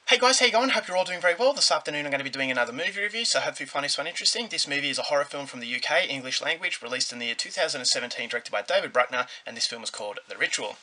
Hey guys, how you going? Hope you're all doing very well. This afternoon I'm going to be doing another movie review, so hopefully you find this one interesting. This movie is a horror film from the UK, English language, released in the year 2017, directed by David Bruckner, and this film is called The Ritual.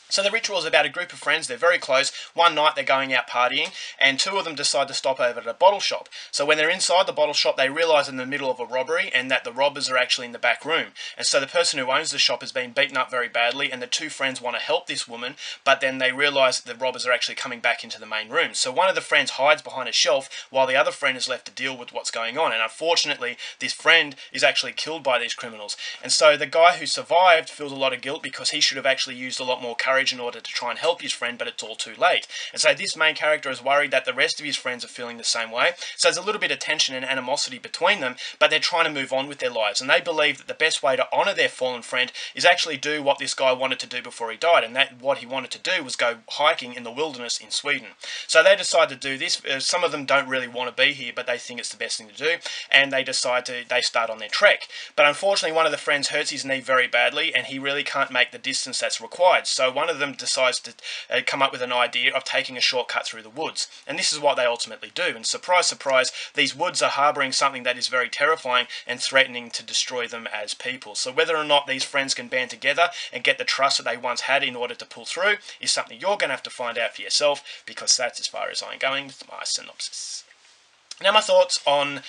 So The Ritual is about a group of friends, they're very close. One night they're going out partying, and two of them decide to stop over at a bottle shop. So when they're inside the bottle shop, they realise in the middle of a robbery, and that the robbers are actually in the back room. And so the person who owns the shop has been beaten up very badly, and the two friends want to help this woman, but then they realise that the robbers are actually coming back into the main room. So one of the friends hides behind a shelf, while the other friend is left to deal with what's going on. And unfortunately, this friend is actually killed by these criminals. And so the guy who survived feels a lot of guilt because he should have actually used a lot more courage in order to try and help his friend, but it's all too late. And so this main character is worried that the rest of his friends are feeling the same way. So there's a little bit of tension and animosity between them, but they're trying to move on with their lives. And they believe that the best way to honour their fallen friend is actually do what this guy wanted to do before he died. And that what he wanted to do was go hiking in the wilderness in Sweden. So they decide to do this. Some of them don't really want to be here, but they think it's the best thing to do. And they start on their trek. But unfortunately, one of the friends hurts his knee very badly, and he really can't make the distance that's required. So one of them decides to come up with an idea of taking a shortcut through the woods. And this is what they ultimately do. And surprise, surprise, these woods are harbouring something that is very terrifying and threatening to destroy them as people. So whether or not these friends can band together and get the trust that they once had in order to pull through is something you're going to have to find out for yourself, because that's as far as I'm going with my synopsis. Now my thoughts on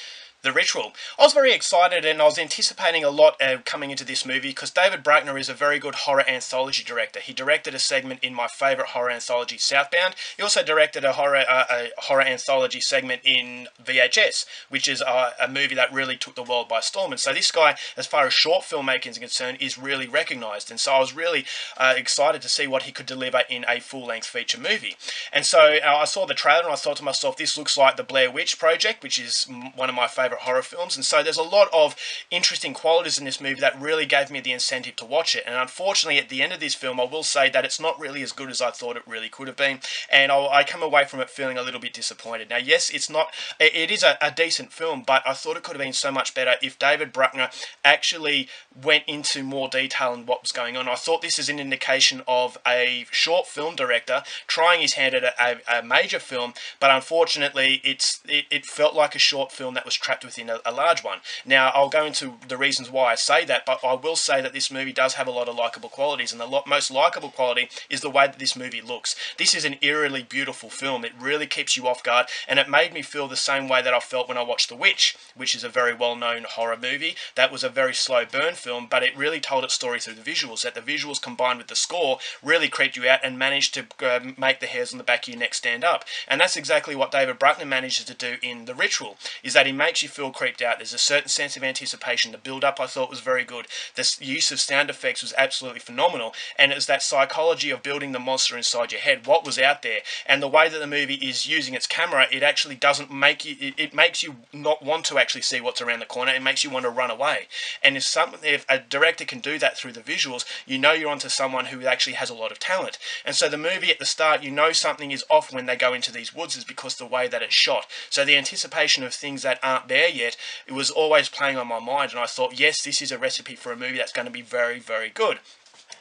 The Ritual. I was very excited and I was anticipating a lot coming into this movie because David Bruckner is a very good horror anthology director. He directed a segment in my favourite horror anthology, Southbound. He also directed a horror anthology segment in VHS, which is a movie that really took the world by storm. And so this guy, as far as short filmmaking is concerned, is really recognised. And so I was really excited to see what he could deliver in a full-length feature movie. And so I saw the trailer and I thought to myself, this looks like the Blair Witch Project, which is one of my favourite horror films. And so there's a lot of interesting qualities in this movie that really gave me the incentive to watch it. And unfortunately, at the end of this film, I will say that it's not really as good as I thought it really could have been, and I come away from it feeling a little bit disappointed. Now yes, it is a decent film, but I thought it could have been so much better if David Bruckner actually went into more detail on what was going on. I thought this is an indication of a short film director trying his hand at a major film, but unfortunately it felt like a short film that was trapped within a large one. Now I'll go into the reasons why I say that, but I will say that this movie does have a lot of likeable qualities, and the most likeable quality is the way that this movie looks. This is an eerily beautiful film. It really keeps you off guard, and it made me feel the same way that I felt when I watched The Witch, which is a very well-known horror movie. That was a very slow burn film, but it really told its story through the visuals. That the visuals combined with the score really creeped you out and managed to make the hairs on the back of your neck stand up. And that's exactly what David Bruckner manages to do in The Ritual, is that he makes you feel creeped out. There's a certain sense of anticipation. The build-up I thought was very good. The use of sound effects was absolutely phenomenal, and it was that psychology of building the monster inside your head, what was out there, and the way that the movie is using its camera, it actually doesn't make you, it makes you not want to actually see what's around the corner. It makes you want to run away. And if a director can do that through the visuals, you know you're onto someone who actually has a lot of talent. And so the movie at the start, you know something is off when they go into these woods, is because the way that it's shot. So the anticipation of things that aren't there yet, it was always playing on my mind, and I thought, yes, this is a recipe for a movie that's going to be very, very good.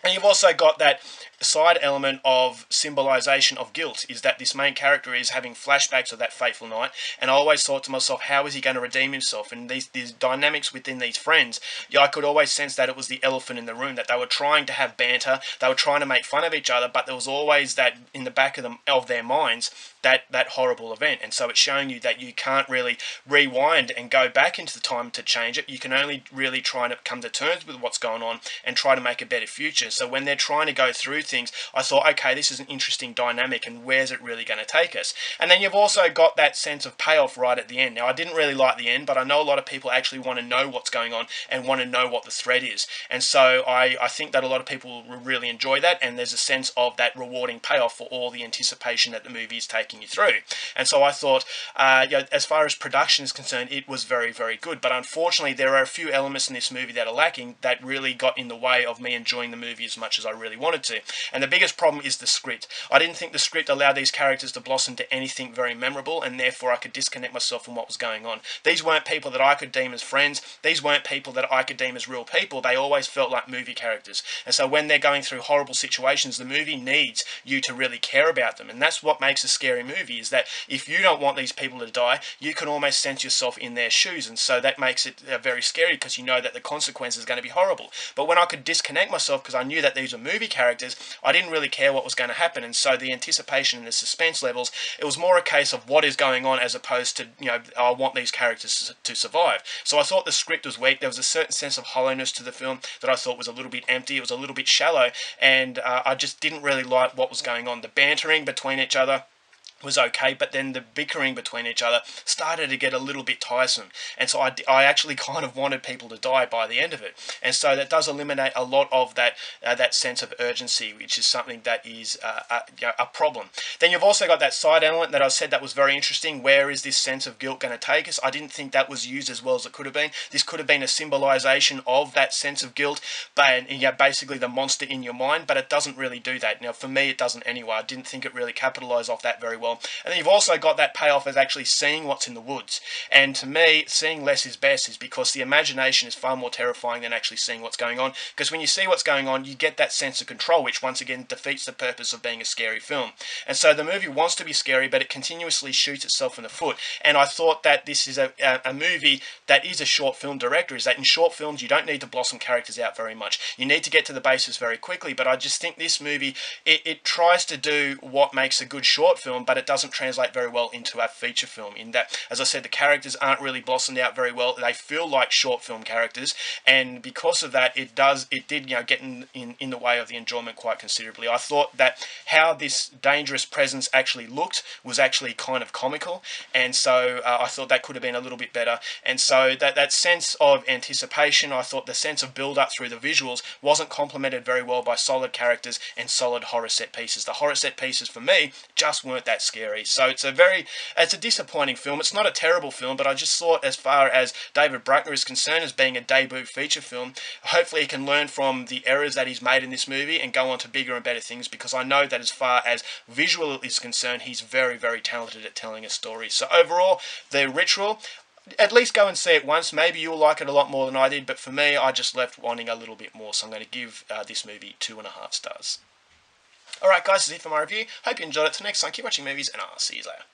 And you've also got that side element of symbolisation of guilt, is that this main character is having flashbacks of that fateful night, and I always thought to myself, how is he going to redeem himself? And these dynamics within these friends, I could always sense that it was the elephant in the room, that they were trying to have banter, they were trying to make fun of each other, but there was always that in the back of their minds, that horrible event. And so it's showing you that you can't really rewind and go back into the time to change it. You can only really try to come to terms with what's going on and try to make a better future. So when they're trying to go through things, I thought, okay, this is an interesting dynamic, and where's it really going to take us? And then you've also got that sense of payoff right at the end. Now, I didn't really like the end, but I know a lot of people actually want to know what's going on and want to know what the threat is. And so I think that a lot of people will really enjoy that, and there's a sense of that rewarding payoff for all the anticipation that the movie is taking you through. And so I thought, as far as production is concerned, it was very, very good. But unfortunately, there are a few elements in this movie that are lacking that really got in the way of me enjoying the movie as much as I really wanted to. And the biggest problem is the script. I didn't think the script allowed these characters to blossom to anything very memorable, and therefore I could disconnect myself from what was going on. These weren't people that I could deem as friends. These weren't people that I could deem as real people. They always felt like movie characters. And so when they're going through horrible situations, the movie needs you to really care about them. And that's what makes a scary scary movie, is that if you don't want these people to die, you can almost sense yourself in their shoes, and so that makes it very scary because you know that the consequence is going to be horrible. But when I could disconnect myself because I knew that these were movie characters, I didn't really care what was going to happen, and so the anticipation and the suspense levels, it was more a case of what is going on as opposed to, you know, I want these characters to survive. So I thought the script was weak. There was a certain sense of hollowness to the film that I thought was a little bit empty. It was a little bit shallow, and I just didn't really like what was going on. The bantering between each other was okay, but then the bickering between each other started to get a little bit tiresome, and so I actually kind of wanted people to die by the end of it, and so that does eliminate a lot of that that sense of urgency, which is something that is a problem. Then you've also got that side element that I said that was very interesting. Where is this sense of guilt going to take us? I didn't think that was used as well as it could have been. This could have been a symbolization of that sense of guilt, but basically the monster in your mind, but it doesn't really do that. Now for me it doesn't anyway. I didn't think it really capitalized off that very well. And then you've also got that payoff as actually seeing what's in the woods. And to me, seeing less is best, is because the imagination is far more terrifying than actually seeing what's going on. Because when you see what's going on, you get that sense of control, which once again defeats the purpose of being a scary film. And so the movie wants to be scary, but it continuously shoots itself in the foot. And I thought that this is a movie that is a short film director, is that in short films you don't need to blossom characters out very much. You need to get to the basis very quickly, but I just think this movie, it tries to do what makes a good short film, but it doesn't translate very well into a feature film, in that, as I said, the characters aren't really blossomed out very well. They feel like short film characters, and because of that, it did get in the way of the enjoyment quite considerably. I thought that how this dangerous presence actually looked was actually kind of comical, and so I thought that could have been a little bit better. And so that sense of anticipation, I thought the sense of build up through the visuals wasn't complemented very well by solid characters and solid horror set pieces. The horror set pieces for me just weren't that scary. So it's a disappointing film. It's not a terrible film, but I just thought, as far as David Bruckner is concerned, as being a debut feature film, hopefully he can learn from the errors that he's made in this movie and go on to bigger and better things, because I know that as far as visual is concerned, he's very, very talented at telling a story. So overall, The Ritual, at least go and see it once. Maybe you'll like it a lot more than I did, but for me, I just left wanting a little bit more, so I'm going to give this movie 2.5 stars. Alright guys, that's it for my review. Hope you enjoyed it. Till next time, keep watching movies, and I'll see you later.